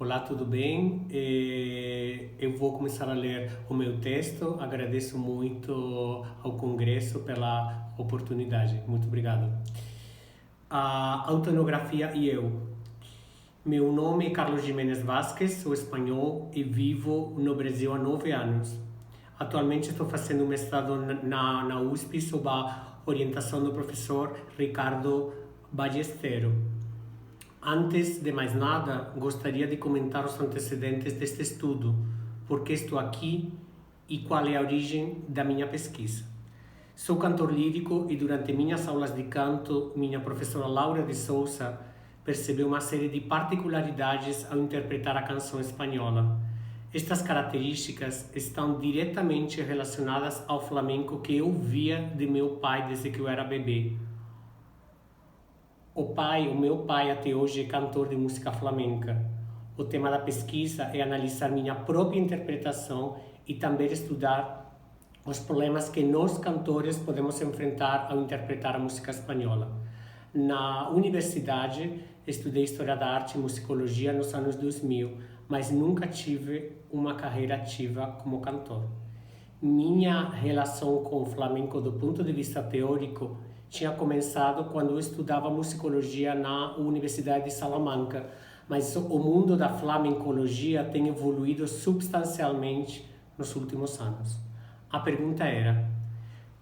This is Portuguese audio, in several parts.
Olá, tudo bem? Eu vou começar a ler o meu texto. Agradeço muito ao Congresso pela oportunidade. Muito obrigado. A autoetnografia e eu. Meu nome é Carlos Jiménez Vasquez, sou espanhol e vivo no Brasil há 9 anos. Atualmente estou fazendo um mestrado na USP sob a orientação do professor Ricardo Ballesteros. Antes de mais nada, gostaria de comentar os antecedentes deste estudo, por que estou aqui e qual é a origem da minha pesquisa. Sou cantor lírico e durante minhas aulas de canto, minha professora Laura de Souza percebeu uma série de particularidades ao interpretar a canção espanhola. Estas características estão diretamente relacionadas ao flamenco que eu via de meu pai desde que eu era bebê. O meu pai até hoje é cantor de música flamenca. O tema da pesquisa é analisar minha própria interpretação e também estudar os problemas que nós cantores podemos enfrentar ao interpretar a música espanhola. Na universidade, estudei História da Arte e Musicologia nos anos 2000, mas nunca tive uma carreira ativa como cantor. Minha relação com o flamenco do ponto de vista teórico tinha começado quando eu estudava musicologia na Universidade de Salamanca, mas o mundo da flamencologia tem evoluído substancialmente nos últimos anos. A pergunta era: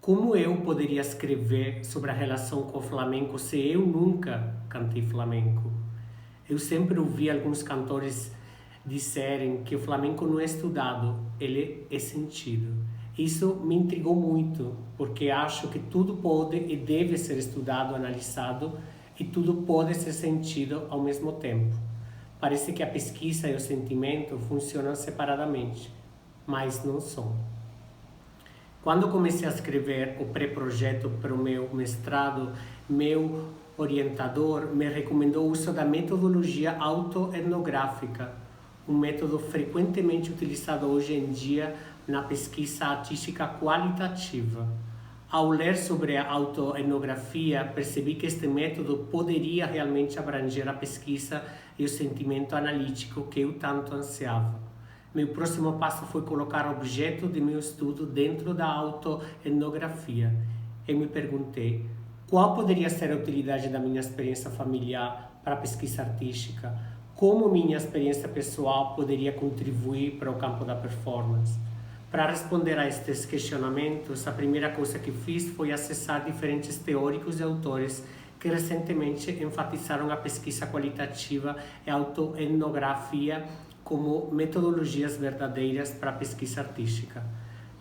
como eu poderia escrever sobre a relação com o flamenco se eu nunca cantei flamenco? Eu sempre ouvi alguns cantores disserem que o flamenco não é estudado, ele é sentido. Isso me intrigou muito, porque acho que tudo pode e deve ser estudado, analisado, e tudo pode ser sentido ao mesmo tempo. Parece que a pesquisa e o sentimento funcionam separadamente, mas não são. Quando comecei a escrever o pré-projeto para o meu mestrado, meu orientador me recomendou o uso da metodologia autoetnográfica, um método frequentemente utilizado hoje em dia na pesquisa artística qualitativa. Ao ler sobre a autoetnografia, percebi que este método poderia realmente abranger a pesquisa e o sentimento analítico que eu tanto ansiava. Meu próximo passo foi colocar o objeto de meu estudo dentro da autoetnografia. E me perguntei, qual poderia ser a utilidade da minha experiência familiar para a pesquisa artística? Como minha experiência pessoal poderia contribuir para o campo da performance? Para responder a estes questionamentos, a primeira coisa que fiz foi acessar diferentes teóricos e autores que recentemente enfatizaram a pesquisa qualitativa e a autoetnografia como metodologias verdadeiras para a pesquisa artística.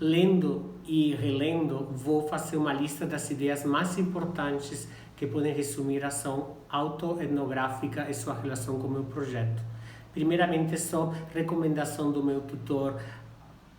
Lendo e relendo, vou fazer uma lista das ideias mais importantes que podem resumir a ação autoetnográfica e sua relação com o meu projeto. Primeiramente, só recomendação do meu tutor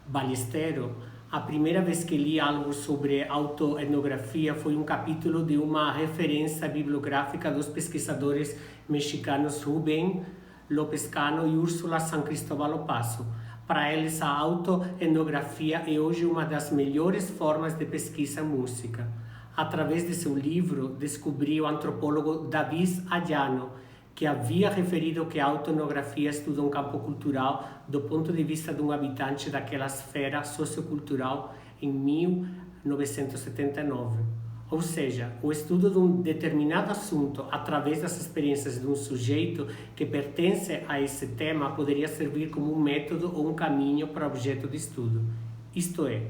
Ballesteros. A primeira vez que li algo sobre autoetnografia foi um capítulo de uma referência bibliográfica dos pesquisadores mexicanos Rubén López Cano e Úrsula San Cristóbal Opaso. Para eles, a autoetnografia é hoje uma das melhores formas de pesquisa em música. Através de seu livro, descobri o antropólogo David Ayano, que havia referido que a autoetnografia estuda um campo cultural do ponto de vista de um habitante daquela esfera sociocultural em 1979. Ou seja, o estudo de um determinado assunto através das experiências de um sujeito que pertence a esse tema poderia servir como um método ou um caminho para o objeto de estudo. Isto é,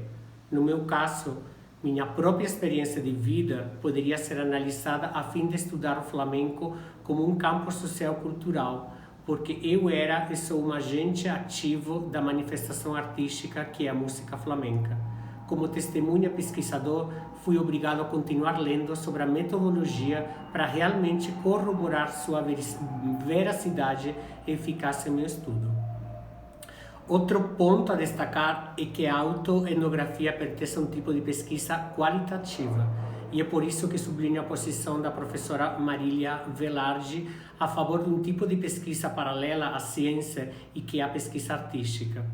no meu caso, minha própria experiência de vida poderia ser analisada a fim de estudar o flamenco como um campo social-cultural, porque eu era e sou um agente ativo da manifestação artística que é a música flamenca. Como testemunha pesquisador, fui obrigado a continuar lendo sobre a metodologia para realmente corroborar sua veracidade e eficácia em meu estudo. Outro ponto a destacar é que a autoetnografia pertence a um tipo de pesquisa qualitativa, e é por isso que sublinho a posição da professora Marília Velarde a favor de um tipo de pesquisa paralela à ciência e que é a pesquisa artística.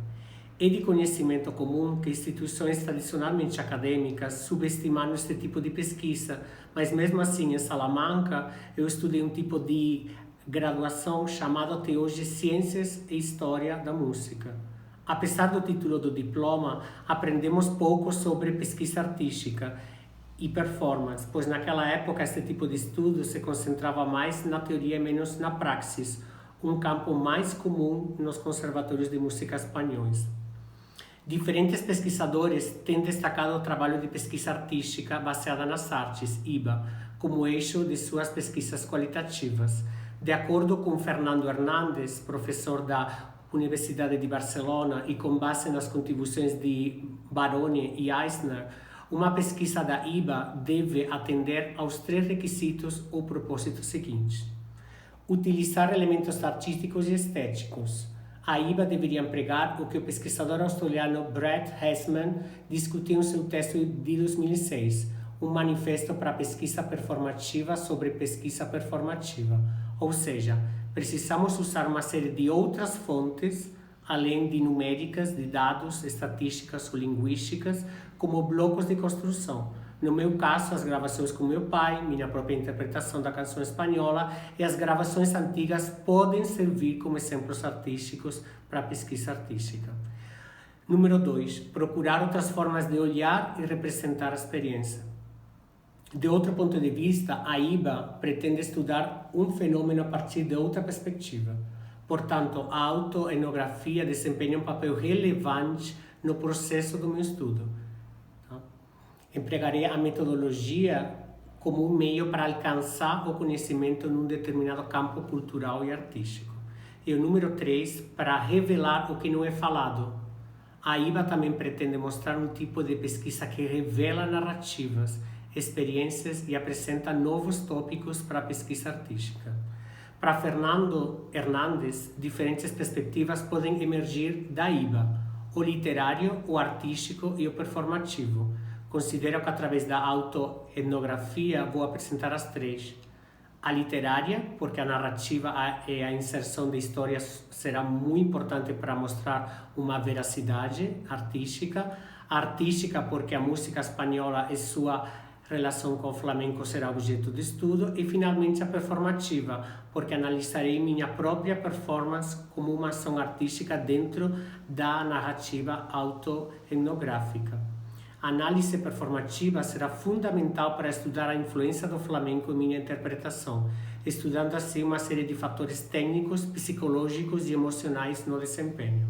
É de conhecimento comum que instituições tradicionalmente acadêmicas subestimaram este tipo de pesquisa, mas mesmo assim em Salamanca eu estudei um tipo de graduação chamada até hoje Ciências e História da Música. Apesar do título do diploma, aprendemos pouco sobre pesquisa artística e performance, pois naquela época este tipo de estudo se concentrava mais na teoria e menos na praxis, um campo mais comum nos conservatórios de música espanhóis. Diferentes pesquisadores têm destacado o trabalho de pesquisa artística baseada nas artes, IBA, como eixo de suas pesquisas qualitativas. De acordo com Fernando Hernández, professor da Universidade de Barcelona, e com base nas contribuições de Barone e Eisner, uma pesquisa da IBA deve atender aos 3 requisitos ou propósitos seguintes. Utilizar elementos artísticos e estéticos. A IBA deveria empregar o que o pesquisador australiano Brett Hessman discutiu em seu texto de 2006, um manifesto para a pesquisa performativa sobre pesquisa performativa. Ou seja, precisamos usar uma série de outras fontes, além de numéricas, de dados, estatísticas ou linguísticas, como blocos de construção. No meu caso, as gravações com meu pai, minha própria interpretação da canção espanhola e as gravações antigas podem servir como exemplos artísticos para a pesquisa artística. Número 2. Procurar outras formas de olhar e representar a experiência. De outro ponto de vista, a IBA pretende estudar um fenômeno a partir de outra perspectiva. Portanto, a autoetnografia desempenha um papel relevante no processo do meu estudo. Empregarei a metodologia como um meio para alcançar o conhecimento num determinado campo cultural e artístico. E o número 3, para revelar o que não é falado. A IBA também pretende mostrar um tipo de pesquisa que revela narrativas, experiências e apresenta novos tópicos para a pesquisa artística. Para Fernando Hernández, diferentes perspectivas podem emergir da IBA, o literário, o artístico e o performativo. Considero que através da autoetnografia vou apresentar as 3. A literária, porque a narrativa e a inserção de histórias será muito importante para mostrar uma veracidade artística. A artística, porque a música espanhola e sua relação com o flamenco será objeto de estudo. E finalmente a performativa, porque analisarei minha própria performance como uma ação artística dentro da narrativa autoetnográfica. A análise performativa será fundamental para estudar a influência do flamenco em minha interpretação, estudando assim uma série de fatores técnicos, psicológicos e emocionais no desempenho.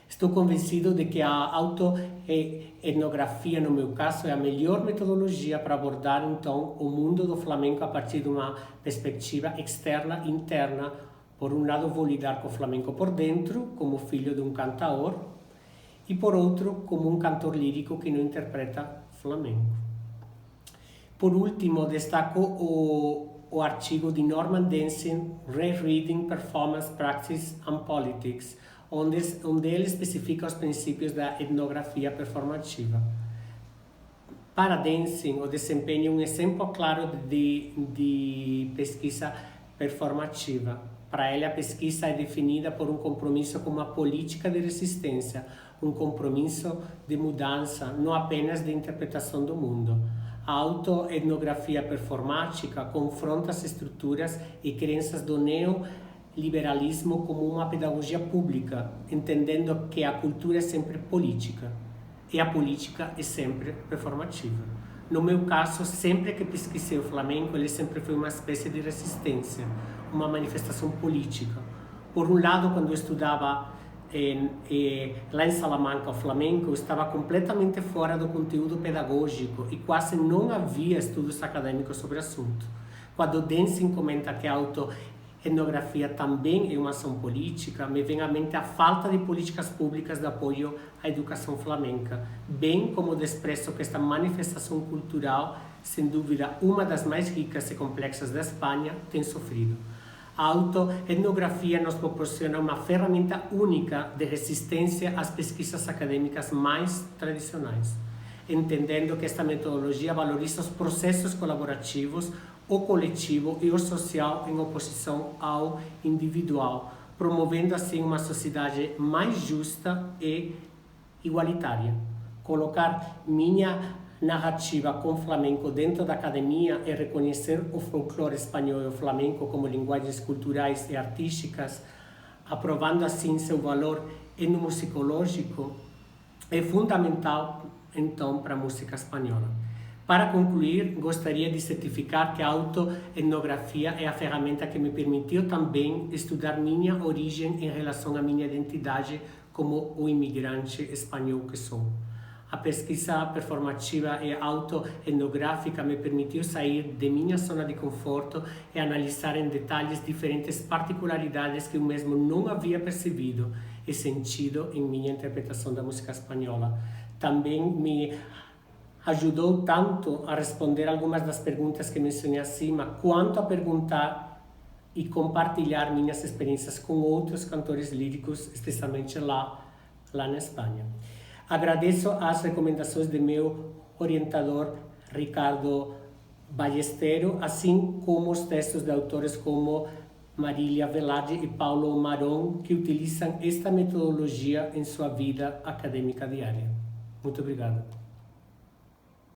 Estou convencido de que a autoetnografia, no meu caso, é a melhor metodologia para abordar, então, o mundo do flamenco a partir de uma perspectiva externa e interna. Por um lado, vou lidar com o flamenco por dentro, como filho de um cantaor, e por outro, como um cantor lírico que não interpreta flamenco. Por último, destaco o artigo de Norman Dancing, Rereading Performance Practice and Politics, onde ele especifica os princípios da etnografia performativa. Para Dancing, o desempenho é um exemplo claro de pesquisa performativa. Para ele, a pesquisa é definida por um compromisso com uma política de resistência, um compromisso de mudança, não apenas de interpretação do mundo. A autoetnografia performática confronta as estruturas e crenças do neoliberalismo como uma pedagogia pública, entendendo que a cultura é sempre política e a política é sempre performativa. No meu caso, sempre que pesquisei o flamenco, ele sempre foi uma espécie de resistência, uma manifestação política. Por um lado, quando eu estudava lá em Salamanca o flamenco, eu estava completamente fora do conteúdo pedagógico e quase não havia estudos acadêmicos sobre o assunto. Quando Dancing comenta que a autoetnografia também é uma ação política, me vem à mente a falta de políticas públicas de apoio à educação flamenca, bem como o desprezo que esta manifestação cultural, sem dúvida uma das mais ricas e complexas da Espanha, tem sofrido. A autoetnografia nos proporciona uma ferramenta única de resistência às pesquisas acadêmicas mais tradicionais, entendendo que esta metodologia valoriza os processos colaborativos, o coletivo e o social em oposição ao individual, promovendo assim uma sociedade mais justa e igualitária. Colocar minha narrativa com flamenco dentro da academia e reconhecer o folclore espanhol e o flamenco como linguagens culturais e artísticas, aprovando assim seu valor etnomusicológico, é fundamental, então, para a música espanhola. Para concluir, gostaria de certificar que a autoetnografia é a ferramenta que me permitiu também estudar minha origem em relação à minha identidade como o imigrante espanhol que sou. A pesquisa performativa e autoetnográfica me permitiu sair de minha zona de conforto e analisar em detalhes diferentes particularidades que eu mesmo não havia percebido e sentido em minha interpretação da música espanhola. Também me ajudou tanto a responder algumas das perguntas que mencionei acima, quanto a perguntar e compartilhar minhas experiências com outros cantores líricos, especialmente lá na Espanha. Agradeço as recomendações de meu orientador Ricardo Ballesteros, assim como os textos de autores como Marília Velarde e Paulo Maron, que utilizam esta metodologia em sua vida acadêmica diária. Muito obrigado.